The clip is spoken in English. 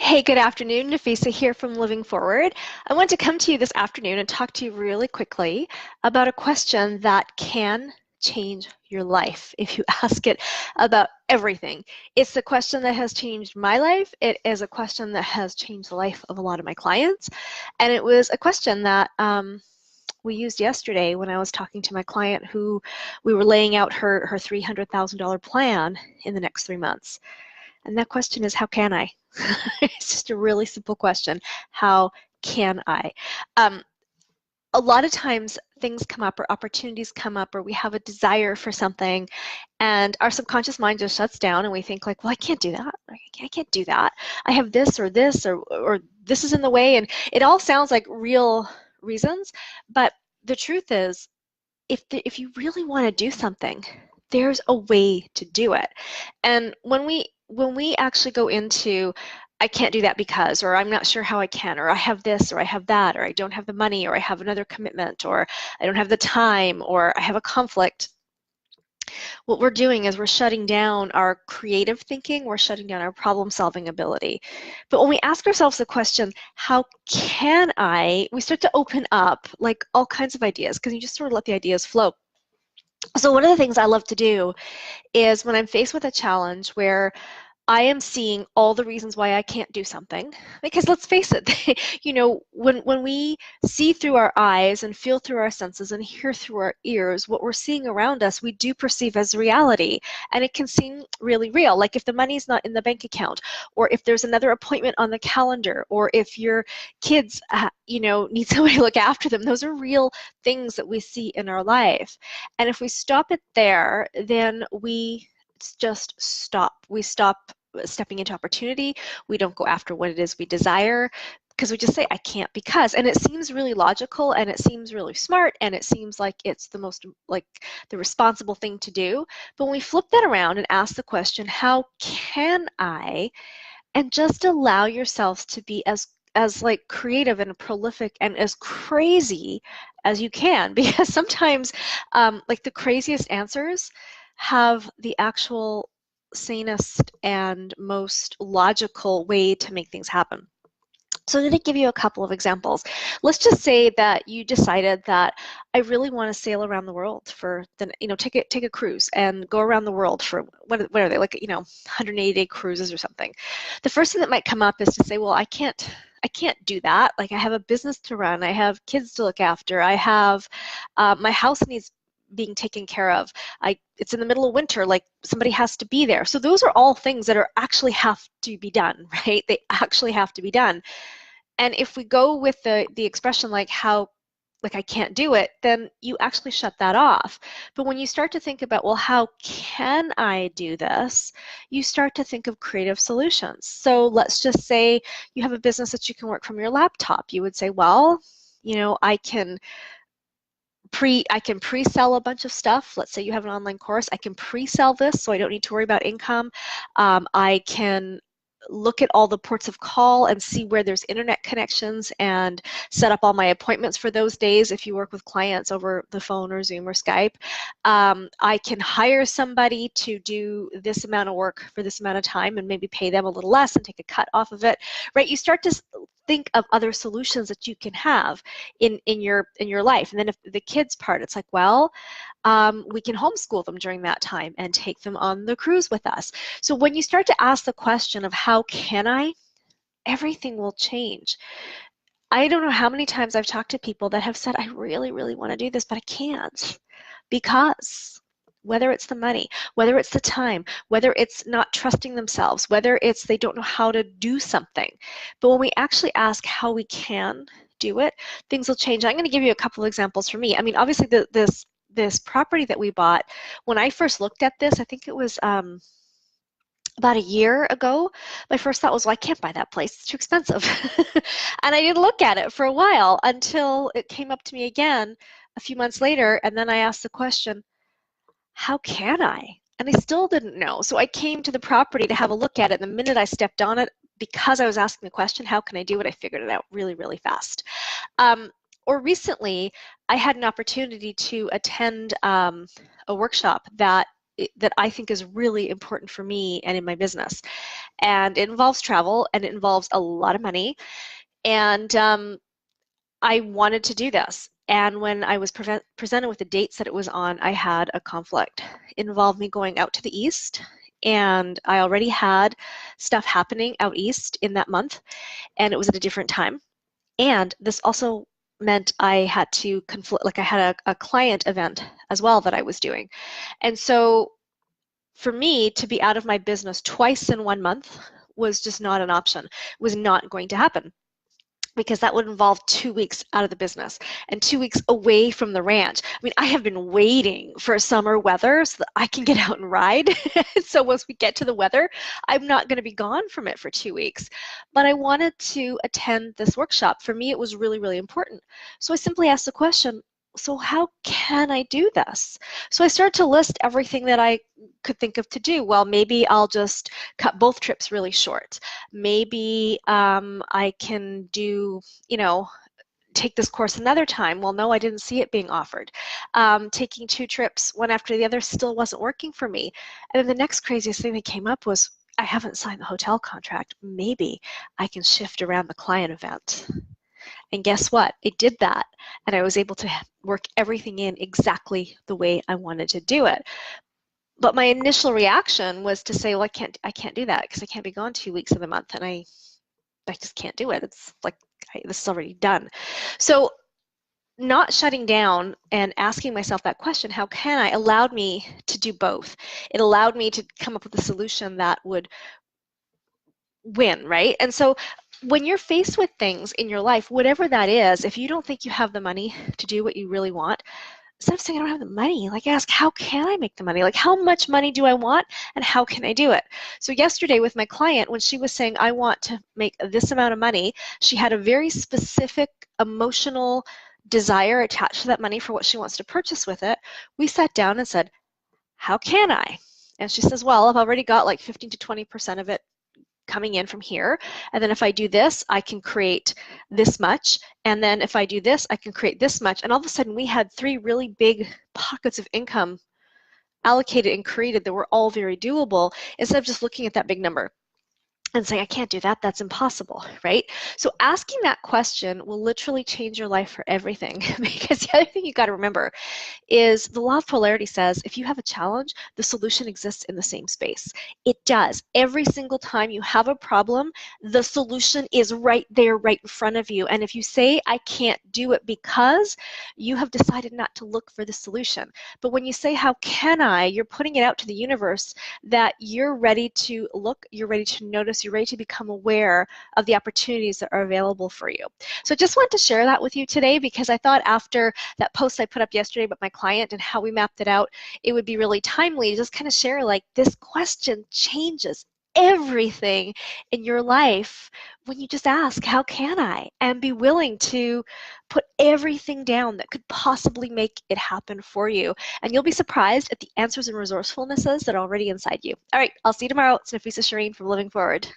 Hey, good afternoon. Nafisa here from Living Forward. I want to come to you this afternoon and talk to you really quickly about a question that can change your life if you ask it about everything. It's the question that has changed my life. It is a question that has changed the life of a lot of my clients. And it was a question that we used yesterday when I was talking to my client who we were laying out her $300,000 plan in the next 3 months. And that question is, how can I? It's just a really simple question. How can I? Um, a lot of times things come up or opportunities come up or we have a desire for something and our subconscious mind just shuts down and we think like, well, I can't do that. I can't do that. I have this or this is in the way. And it all sounds like real reasons. But the truth is, if you really want to do something, there's a way to do it. And when we actually go into I can't do that because, or I'm not sure how I can, or I have this, or I have that, or I don't have the money, or I have another commitment, or I don't have the time, or I have a conflict, what we're doing is we're shutting down our creative thinking, we're shutting down our problem-solving ability. But when we ask ourselves the question, how can I, we start to open up like all kinds of ideas, because you just sort of let the ideas flow. So one of the things I love to do is when I'm faced with a challenge where I am seeing all the reasons why I can't do something, because let's face it, when we see through our eyes and feel through our senses and hear through our ears, what we're seeing around us, we do perceive as reality, and it can seem really real. Like if the money's not in the bank account, or if there's another appointment on the calendar, or if your kids, need somebody to look after them, those are real things that we see in our life. And if we stop it there, then we just stop. We stop stepping into opportunity. We don't go after what it is we desire because we just say, I can't because. And it seems really logical and it seems really smart and it seems like it's the most, like the responsible thing to do. But when we flip that around and ask the question, how can I? And just allow yourselves to be as like creative and prolific and as crazy as you can, because sometimes like the craziest answers have the actual sanest and most logical way to make things happen. So I'm going to give you a couple of examples. Let's just say that you decided that I really want to sail around the world for the, take a cruise and go around the world for what are they, like, 180-day cruises or something. The first thing that might come up is to say, well, I can't do that. Like I have a business to run, I have kids to look after, I have my house needs being taken care of. It's in the middle of winter, like somebody has to be there. So those are all things that are actually have to be done, right? They actually have to be done. And if we go with the expression like I can't do it, then you actually shut that off. But when you start to think about, well, how can I do this? You start to think of creative solutions. So let's just say you have a business that you can work from your laptop. You would say, well, I can pre-sell a bunch of stuff. Let's say you have an online course. I can pre-sell this so I don't need to worry about income. I can look at all the ports of call and see where there's internet connections and set up all my appointments for those days if you work with clients over the phone or Zoom or Skype. I can hire somebody to do this amount of work for this amount of time and maybe pay them a little less and take a cut off of it, right? You start to think of other solutions that you can have in your life. And then if the kids part, it's like, well, we can homeschool them during that time and take them on the cruise with us. So when you start to ask the question of how can I, everything will change. I don't know how many times I've talked to people that have said, I really, really want to do this, but I can't because whether it's the money, whether it's the time, whether it's not trusting themselves, whether it's they don't know how to do something. But when we actually ask how we can do it, things will change. I'm going to give you a couple of examples for me. I mean, obviously this property that we bought, when I first looked at this, I think it was about a year ago, my first thought was, well, I can't buy that place. It's too expensive. And I didn't look at it for a while until it came up to me again a few months later. And then I asked the question, how can I? And I still didn't know. So I came to the property to have a look at it. And the minute I stepped on it, because I was asking the question, how can I do it? I figured it out really, really fast. Or recently, I had an opportunity to attend a workshop that that I think is really important for me and in my business. And it involves travel, and it involves a lot of money. And I wanted to do this. And when I was presented with the dates that it was on, I had a conflict. It involved me going out to the east, and I already had stuff happening out east in that month, and it was at a different time. And this also meant I had to conflict, like I had a client event as well that I was doing. And so for me to be out of my business twice in 1 month was just not an option. It was not going to happen, because that would involve 2 weeks out of the business and 2 weeks away from the ranch. I mean, I have been waiting for summer weather so that I can get out and ride. So once we get to the weather, I'm not going to be gone from it for 2 weeks. But I wanted to attend this workshop. For me, it was really, really important. So I simply asked the question, so how can I do this? So I started to list everything that I could think of to do. Well, maybe I'll just cut both trips really short. Maybe I can do, take this course another time. Well, no, I didn't see it being offered. Taking 2 trips, one after the other, still wasn't working for me. And then the next craziest thing that came up was, I haven't signed the hotel contract. Maybe I can shift around the client event. And guess what? It did that. And I was able to work everything in exactly the way I wanted to do it. But my initial reaction was to say, well, I can't do that because I can't be gone 2 weeks of the month, and I just can't do it. It's like, this is already done. So not shutting down and asking myself that question, how can I, allowed me to do both. It allowed me to come up with a solution that would win, right? And so when you're faced with things in your life, whatever that is, if you don't think you have the money to do what you really want, instead of saying I don't have the money, like ask, how can I make the money? Like, how much money do I want and how can I do it? So yesterday with my client, when she was saying I want to make this amount of money, she had a very specific emotional desire attached to that money for what she wants to purchase with it. We sat down and said, how can I? And she says, well, I've already got like 15 to 20% of it coming in from here. And then if I do this, I can create this much. And then if I do this, I can create this much. And all of a sudden we had 3 really big pockets of income allocated and created that were all very doable, instead of just looking at that big number and saying, I can't do that, that's impossible, right? So asking that question will literally change your life for everything. Because the other thing you got to remember is the law of polarity says if you have a challenge, the solution exists in the same space. It does. Every single time you have a problem, the solution is right there, right in front of you. And if you say, I can't do it because, you have decided not to look for the solution. But when you say, how can I, you're putting it out to the universe that you're ready to look, you're ready to notice, you're ready to become aware of the opportunities that are available for you. So just wanted to share that with you today, because I thought after that post I put up yesterday about my client and how we mapped it out, it would be really timely to just kind of share, like, this question changes everything in your life when you just ask, how can I? And be willing to put everything down that could possibly make it happen for you. And you'll be surprised at the answers and resourcefulnesses that are already inside you. All right, I'll see you tomorrow. It's Nafisa Shireen from Living Forward.